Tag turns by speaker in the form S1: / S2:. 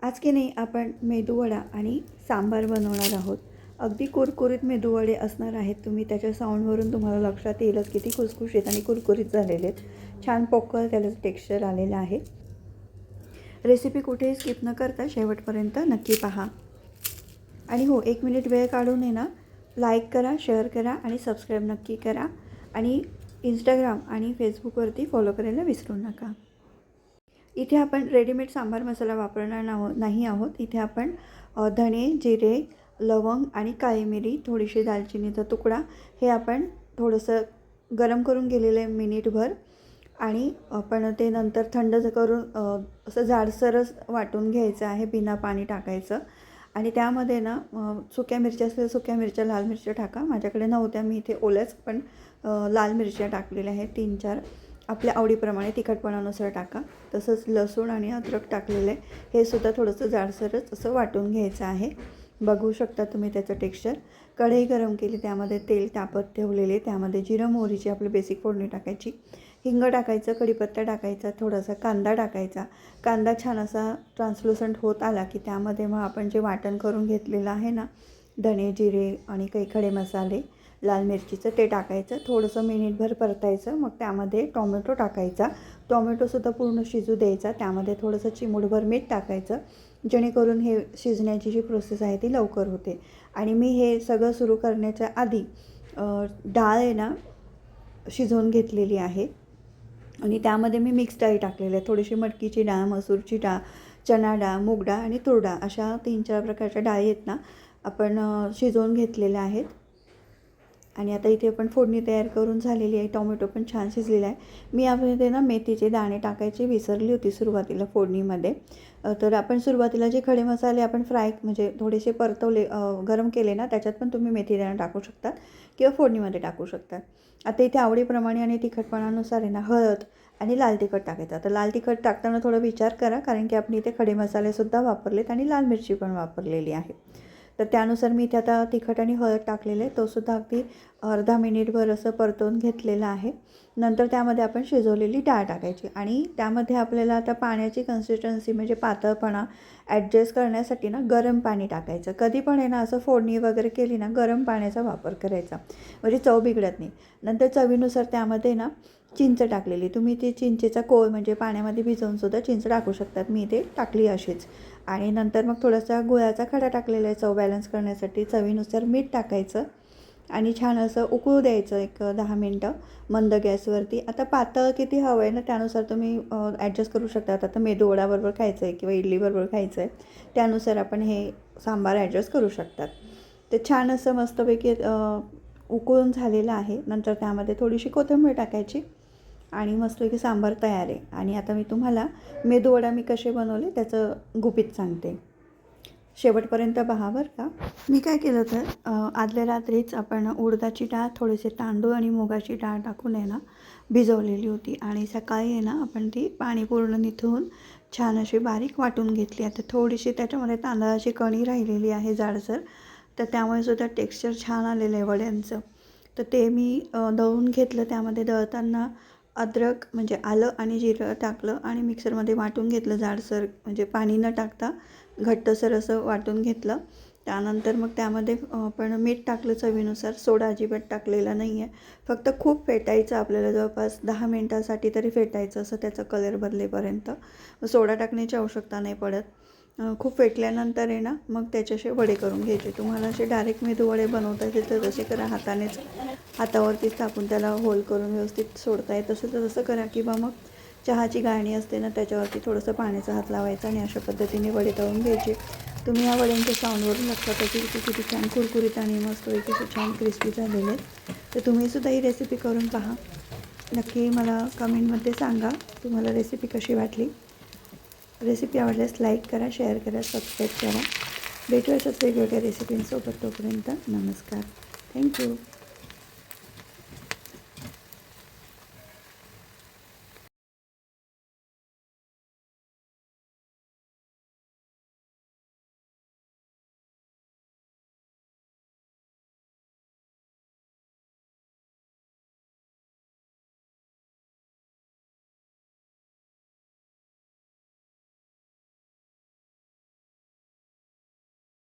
S1: आज की नाही आपण मेदूवडा आणि सांबार बनवणार आहोत. अगदी कुरकुरीत मेदूवडे असणार आहेत. तुम्ही त्याच्या साऊंडवरून तुम्हाला लक्षात येईलच किती खुसखुशीत आणि कुरकुरीत झालेले आहेत. छान पोकळ त्याला टेक्स्चर आलेलं आहे. रेसिपी कुठेही स्किप न करता शेवटपर्यंत नक्की पहा. आणि हो, 1 मिनिट वेळ काढून आहे ना, लाईक करा, शेअर करा आणि सबस्क्राईब नक्की करा. आणि इंस्टाग्राम आणि फेसबुकवरती फॉलो करायला विसरू नका. इथे आपण रेडीमेड सांबार मसाला वापरणार नाही आहोत. इथे आपण धणे, जिरे, लवंग आणि काळी मिरी, थोडीशी दालचिनीचा तुकडा हे आपण थोडंसं गरम करून गेलेलं आहे मिनिटभर. आणि आपण ते नंतर थंड करून असं जाडसरच वाटून घ्यायचं आहे, बिना पाणी टाकायचं. आणि त्यामध्ये ना सुक्या मिरच्या असतील सुक्या मिरच्या, लाल मिरच्या टाका. माझ्याकडे नव्हत्या, मी इथे ओल्याच पण लाल मिरच्या टाकलेल्या आहेत 3-4. आपल्या आवडीप्रमाणे तिखटपणानुसार टाका. तसंच लसूण आणि अद्रक टाकलेलं आहे. हे सुद्धा थोडंसं जाडसरच असं वाटून घ्यायचं आहे. बघू शकता तुम्ही त्याचं टेक्स्चर. कढई गरम केली, त्यामध्ये तेल तापत ठेवलेले, त्यामध्ये जिरं मोहरीची आपली बेसिक फोडणी टाकायची, हिंग टाकायचं, कढीपत्ता टाकायचा, थोडासा कांदा टाकायचा. कांदा छान असा ट्रान्सलुसंट होत आला की त्यामध्ये मग आपण जे वाटण करून घेतलेलं आहे ना, धणे, जिरे आणि काही खडे मसाले, लाल मिरचीचं, ते टाकायचं. थोडंसं मिनिटभर परतायचं. मग त्यामध्ये टॉमॅटो टाकायचा. टॉमॅटोसुद्धा पूर्ण शिजू द्यायचा. त्यामध्ये थोडंसं चिमूटभर मीठ टाकायचं, जेणेकरून हे शिजण्याची जी प्रोसेस आहे ती लवकर होते. आणि मी हे सगळं सुरू करण्याच्या आधी डाळ आहे ना शिजवून घेतलेली आहे. आणि त्यामध्ये मी मिक्स डाळी टाकलेल्या आहेत. थोडीशी मटकीची डाळ, मसूरची डाळ, चणा डाळ, मूग डाळ आणि तूर डाळ, अशा 3-4 प्रकारच्या डाळी आहेत ना, आपण शिजवून घेतलेल्या आहेत. आणि आता इथे पण फोडणी तयार करून झालेली आहे. टोमॅटो पण छान शिजलेला आहे. मी यामध्ये ना मेथीचे दाणे टाकायचे विसरली होती सुरुवातीला फोडणीमध्ये. तर आपण सुरुवातीला जे खडे मसाले आपण फ्राय म्हणजे थोडेसे परतवले, गरम केले ना, त्याच्यात पण तुम्ही मेथी दाणे टाकू शकतात किंवा फोडणीमध्ये टाकू शकतात. आता इथे आवडीप्रमाणे आणि तिखटपणानुसार आहे ना, हळद आणि लाल तिखट टाकायचं. आता लाल तिखट टाकताना थोडा विचार करा, कारण की आपण इथे खडे मसालेसुद्धा वापरलेत आणि लाल मिरची पण वापरलेली आहे. तर त्यानुसार मी इथे आता तिखट आणि हळद टाकलेलं आहे. तोसुद्धा अगदी अर्धा मिनिटभर असं परतवून घेतलेलं आहे. नंतर त्यामध्ये आपण शिजवलेली डाळ टाकायची. आणि त्यामध्ये आपल्याला आता पाण्याची कन्सिस्टन्सी म्हणजे पातळपणा ॲडजस्ट करण्यासाठी ना गरम पाणी टाकायचं. कधी पण आहे ना असं फोडणी वगैरे केली ना, गरम पाण्याचा वापर करायचा, म्हणजे चव बिघडत नाही. नंतर चवीनुसार त्यामध्ये ना चिंच टाकलेली. तुम्ही ती चिंचेचा कोळ म्हणजे पाण्यामध्ये भिजवूनसुद्धा चिंच टाकू शकतात. मी इथे टाकली अशीच. आणि नंतर मग थोडासा गुळाचा खडा टाकलेला आहे चव बॅलन्स करण्यासाठी. चवीनुसार मीठ टाकायचं आणि छान असं उकळू द्यायचं 1-10 मिनटं मंद गॅसवरती. आता पातळ किती हवं आहे ना, त्यानुसार तुम्ही ॲडजस्ट करू शकता. आता मेदूवडाबरोबर खायचं आहे किंवा इडलीबरोबर खायचं आहे, त्यानुसार आपण हे सांबार ॲडजस्ट करू शकतात. ते छान असं मस्तपैकी उकळून झालेलं आहे. नंतर त्यामध्ये थोडीशी कोथिंबीर टाकायची आणि मस्तपैकी सांबार तयार आहे. आणि आता मी तुम्हाला मेदूवडा मी कसे बनवले त्याचं गुपित सांगते. शेवटपर्यंत पहा बरं का. मी काय केलं तर आदल्या रात्रीच आपण उडदाची डाळ, थोडेसे तांदूळ आणि मुगाची डाळ टाकून आहे ना भिजवलेली होती. आणि सकाळी आहे ना आपण ती पाणी पूर्ण निथळून छान अशी बारीक वाटून घेतली. आता थोडीशी त्याच्यामध्ये तांदळाची कणी राहिलेली आहे जाडसर, तर त्यामुळे सुद्धा टेक्स्चर छान आलेलं आहे वड्यांचं. तर ते मी दळून घेतलं. त्यामध्ये दळताना अद्रक म्हणजे आलं आणि जिरं टाकलं आणि मिक्सरमध्ये वाटून घेतलं जाडसर, म्हणजे पाणी न टाकता घट्टसर असं वाटून घेतलं. त्यानंतर मग त्यामध्ये आपण मीठ टाकलं चवीनुसार. सोडा अजिबात टाकलेला नाही आहे. फक्त खूप फेटायचं आपल्याला, जवळपास 10 मिनटासाठी तरी फेटायचं असं त्याचा कलर बदलेपर्यंत. सोडा टाकण्याची आवश्यकता नाही पडत. खूप फेटल्यानंतर आहे ना मग त्याचे असे वडे करून घ्यायचे. तुम्हाला असे डायरेक्ट मेदूवडे बनवता येतील तर तसे करा. हातावरतीच टाकून त्याला होल करून व्यवस्थित सोडता येत तसं तर तसं करा. किंवा मग चहाची गाळणी असते ना, त्याच्यावरती थोडंसं पाण्याचा हात लावायचा आणि अशा पद्धतीने वडे तळून घ्यायचे. तुम्ही या वड्यांच्या साऊंडवरून लक्षात येईल की किती छान कुरकुरीत आणि मस्तपैकी छान क्रिस्पी झालेले आहेत. तर तुम्हीसुद्धा ही रेसिपी करून पहा. नक्की मला कमेंटमध्ये सांगा तुम्हाला रेसिपी कशी वाटली. रेसिपी आवडल्यास लाईक करा, शेअर करा, सबस्क्राईब करा. भेटू अशाच वेगवेगळ्या रेसिपींसोबत. तोपर्यंत नमस्कार. थँक्यू.